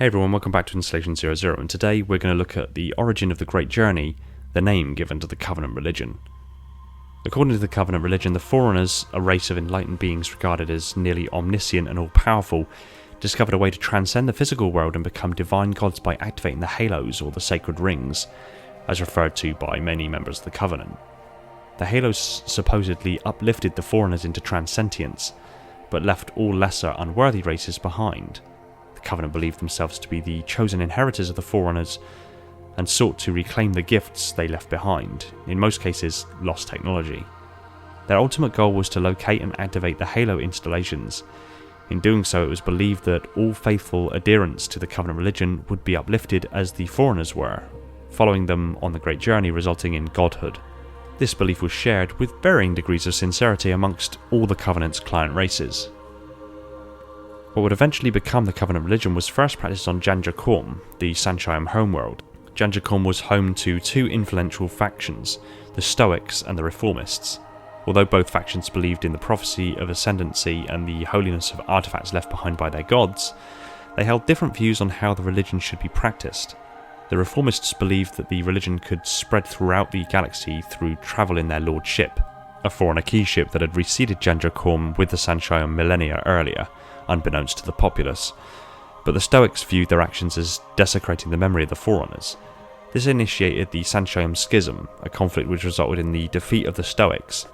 Hey everyone, welcome back to Installation 00, and today we're going to look at the origin of the Great Journey, the name given to the Covenant religion. According to the Covenant religion, the Forerunners, a race of enlightened beings regarded as nearly omniscient and all-powerful, discovered a way to transcend the physical world and become divine gods by activating the halos, or the sacred rings, as referred to by many members of the Covenant. The halos supposedly uplifted the Forerunners into transcendence, but left all lesser, unworthy races behind. The Covenant believed themselves to be the chosen inheritors of the Forerunners and sought to reclaim the gifts they left behind, in most cases lost technology. Their ultimate goal was to locate and activate the Halo installations. In doing so, it was believed that all faithful adherents to the Covenant religion would be uplifted as the Forerunners were, following them on the Great Journey, resulting in godhood. This belief was shared with varying degrees of sincerity amongst all the Covenant's client races. What would eventually become the Covenant religion was first practiced on Janjakorm, the Shyuum homeworld. Janjakorm was home to two influential factions, the Stoics and the Reformists. Although both factions believed in the prophecy of ascendancy and the holiness of artifacts left behind by their gods, they held different views on how the religion should be practiced. The Reformists believed that the religion could spread throughout the galaxy through travel in their Lord's ship, a foreigner key ship that had preceded Janjakorm with the Shyuum millennia earlier, unbeknownst to the populace, but the Stoics viewed their actions as desecrating the memory of the Forerunners. This initiated the Shyuum Schism, a conflict which resulted in the defeat of the Stoics.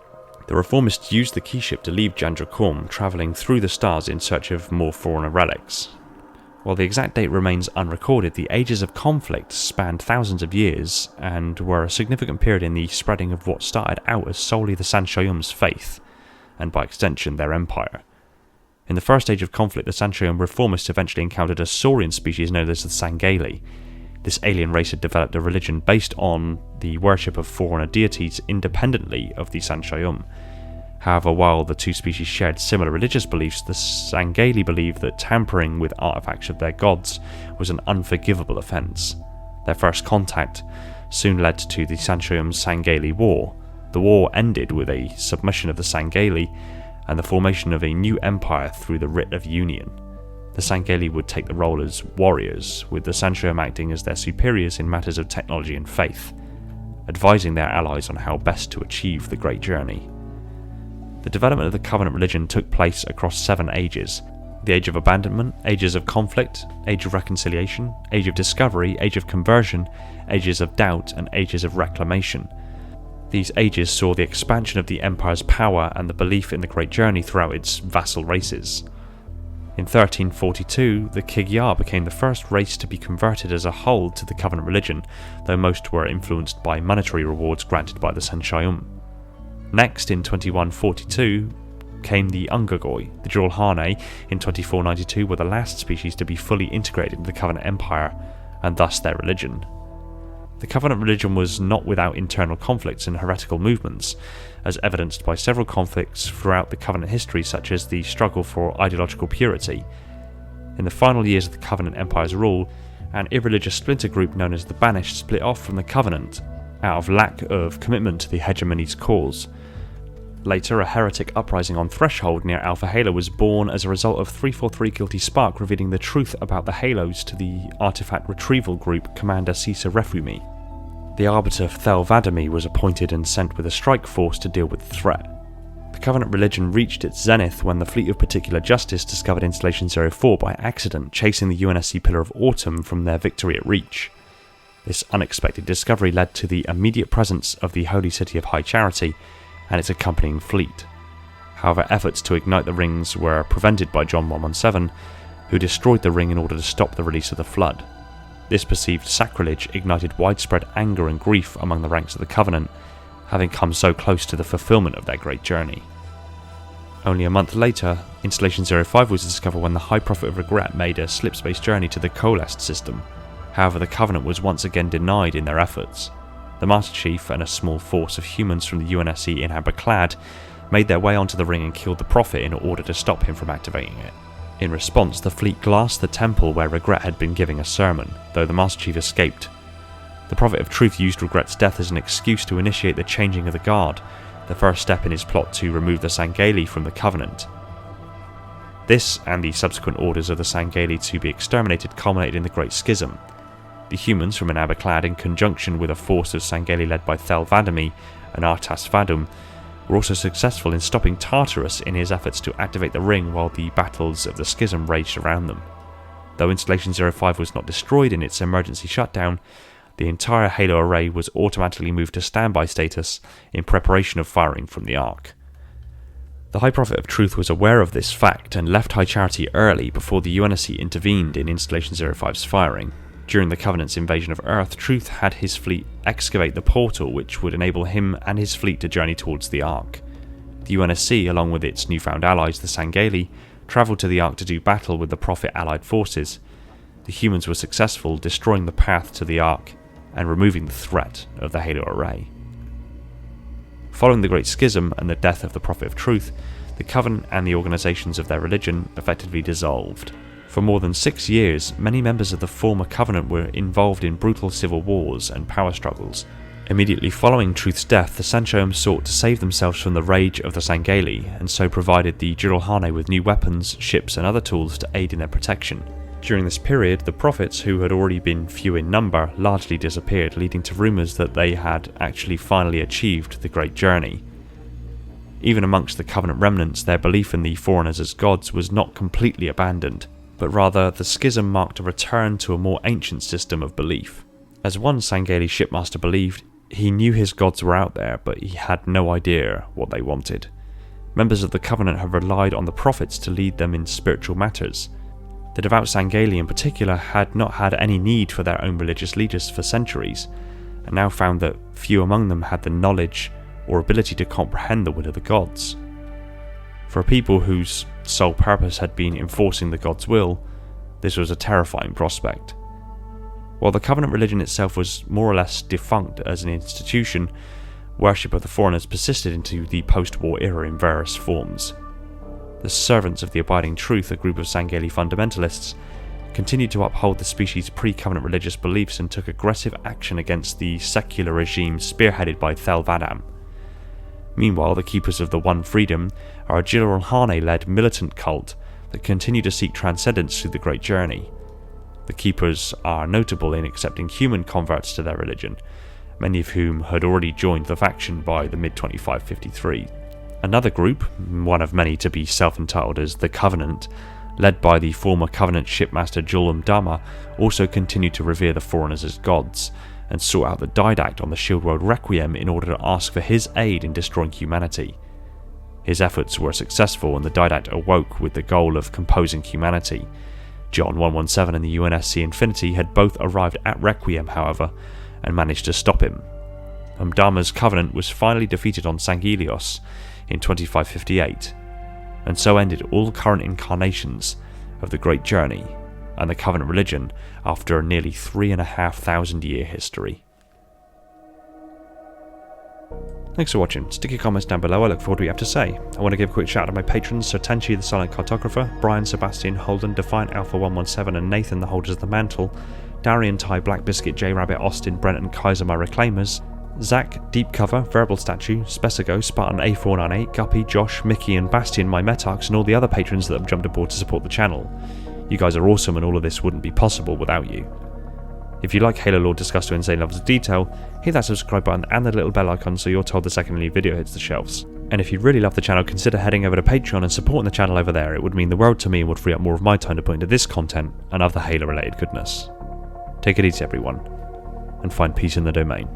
The Reformists used the key ship to leave Janjakorm, travelling through the stars in search of more Forerunner relics. While the exact date remains unrecorded, the ages of conflict spanned thousands of years and were a significant period in the spreading of what started out as solely the Shyuum's faith, and by extension their empire. In the first stage of conflict, the Shyuum Reformists eventually encountered a saurian species known as the Sangai Lee. This alien race had developed a religion based on the worship of Forerunner deities independently of the Shyuum. However, while the two species shared similar religious beliefs, the Sangai Lee believed that tampering with artifacts of their gods was an unforgivable offence. Their first contact soon led to the Shyuum Sangai Lee War. The war ended with a submission of the Sangai Lee and the formation of a new empire through the Writ of Union. The Sangai Lee would take the role as warriors, with the Shyuum acting as their superiors in matters of technology and faith, advising their allies on how best to achieve the Great Journey. The development of the Covenant religion took place across 7 ages: the Age of Abandonment, Ages of Conflict, Age of Reconciliation, Age of Discovery, Age of Conversion, Ages of Doubt, and Ages of Reclamation. These ages saw the expansion of the Empire's power and the belief in the Great Journey throughout its vassal races. In 1342, the Kigyar became the first race to be converted as a whole to the Covenant religion, though most were influenced by monetary rewards granted by the Shyuum. Next, in 2142, came the Ungagoi. The Juralhane in 2492 were the last species to be fully integrated into the Covenant Empire, and thus their religion. The Covenant religion was not without internal conflicts and heretical movements, as evidenced by several conflicts throughout the Covenant history, such as the struggle for ideological purity. In the final years of the Covenant Empire's rule, an irreligious splinter group known as the Banished split off from the Covenant, out of lack of commitment to the hegemony's cause. Later, a heretic uprising on Threshold near Alpha Halo was born as a result of 343 Guilty Spark revealing the truth about the Halos to the artifact retrieval group Commander Cisa Refumi. The Arbiter Thel Vadami was appointed and sent with a strike force to deal with the threat. The Covenant religion reached its zenith when the Fleet of Particular Justice discovered Installation 04 by accident, chasing the UNSC Pillar of Autumn from their victory at Reach. This unexpected discovery led to the immediate presence of the Holy City of High Charity and its accompanying fleet. However, efforts to ignite the rings were prevented by John 117, who destroyed the ring in order to stop the release of the Flood. This perceived sacrilege ignited widespread anger and grief among the ranks of the Covenant, having come so close to the fulfillment of their great journey. Only a month later, Installation 05 was discovered when the High Prophet of Regret made a slipspace journey to the Coalesced system. However, the Covenant was once again denied in their efforts. The Master Chief and a small force of humans from the UNSC in Amber-clad made their way onto the ring and killed the Prophet in order to stop him from activating it. In response, the fleet glassed the temple where Regret had been giving a sermon, though the Master Chief escaped. The Prophet of Truth used Regret's death as an excuse to initiate the changing of the guard, the first step in his plot to remove the Sangai Lee from the Covenant. This, and the subsequent orders of the Sangai Lee to be exterminated, culminated in the Great Schism. The humans from Anabaclad, in conjunction with a force of Sangai Lee led by Thelvadami and Artas Vadum, were also successful in stopping Tartarus in his efforts to activate the ring while the battles of the Schism raged around them. Though Installation 05 was not destroyed in its emergency shutdown, the entire Halo array was automatically moved to standby status in preparation of firing from the Ark. The High Prophet of Truth was aware of this fact and left High Charity early before the UNSC intervened in Installation 05's firing. During the Covenant's invasion of Earth, Truth had his fleet excavate the portal which would enable him and his fleet to journey towards the Ark. The UNSC, along with its newfound allies, the Sangai Lee, travelled to the Ark to do battle with the Prophet allied forces. The humans were successful, destroying the path to the Ark and removing the threat of the Halo array. Following the Great Schism and the death of the Prophet of Truth, the Covenant and the organisations of their religion effectively dissolved. For more than 6 years, many members of the former Covenant were involved in brutal civil wars and power struggles. Immediately following Truth's death, the Shyuum sought to save themselves from the rage of the Sangai Lee, and so provided the Jiralhane with new weapons, ships and other tools to aid in their protection. During this period, the prophets, who had already been few in number, largely disappeared, leading to rumours that they had actually finally achieved the Great Journey. Even amongst the Covenant remnants, their belief in the Foreigners as gods was not completely abandoned, but rather the schism marked a return to a more ancient system of belief. As one Sangai Lee shipmaster believed, he knew his gods were out there, but he had no idea what they wanted. Members of the Covenant have relied on the prophets to lead them in spiritual matters. The devout Sangai Lee in particular had not had any need for their own religious leaders for centuries, and now found that few among them had the knowledge or ability to comprehend the will of the gods. For a people whose sole purpose had been enforcing the gods' will, this was a terrifying prospect. While the Covenant religion itself was more or less defunct as an institution, worship of the Foreigners persisted into the post-war era in various forms. The Servants of the Abiding Truth, a group of Sangai Lee fundamentalists, continued to uphold the species' pre-Covenant religious beliefs and took aggressive action against the secular regime spearheaded by Thelvadam. Meanwhile, the Keepers of the One Freedom are a Jiralhane-led militant cult that continue to seek transcendence through the Great Journey. The Keepers are notable in accepting human converts to their religion, many of whom had already joined the faction by the mid-2553. Another group, one of many to be self-entitled as the Covenant, led by the former Covenant shipmaster Julum Dama, also continued to revere the Foreigners as gods, and sought out the Didact on the Shield World Requiem in order to ask for his aid in destroying humanity. His efforts were successful, and the Didact awoke with the goal of composing humanity. John 117 and the UNSC Infinity had both arrived at Requiem, however, and managed to stop him. Dama's Covenant was finally defeated on Sangelios in 2558, and so ended all current incarnations of the Great Journey and the Covenant religion after a nearly 3,500 year history. Thanks for watching. Stick your comments down below, I look forward to what you have to say. I want to give a quick shout out to my patrons, Sir Tenchi the Silent Cartographer, Brian, Sebastian, Holden, Defiant Alpha 117 and Nathan the Holders of the Mantle, Darian, Ty, Black Biscuit, J Rabbit, Austin, Brent and Kaiser my Reclaimers, Zach, Deep Cover, Variable Statue, Spesigo, Spartan A498, Guppy, Josh, Mickey and Bastian my Metarchs and all the other patrons that have jumped aboard to support the channel. You guys are awesome and all of this wouldn't be possible without you. If you like Halo lore discussed to insane levels of detail, hit that subscribe button and the little bell icon so you're told the second a new video hits the shelves. And if you really love the channel, consider heading over to Patreon and supporting the channel over there. It would mean the world to me and would free up more of my time to put into this content and other Halo related goodness. Take it easy everyone, and find peace in the domain.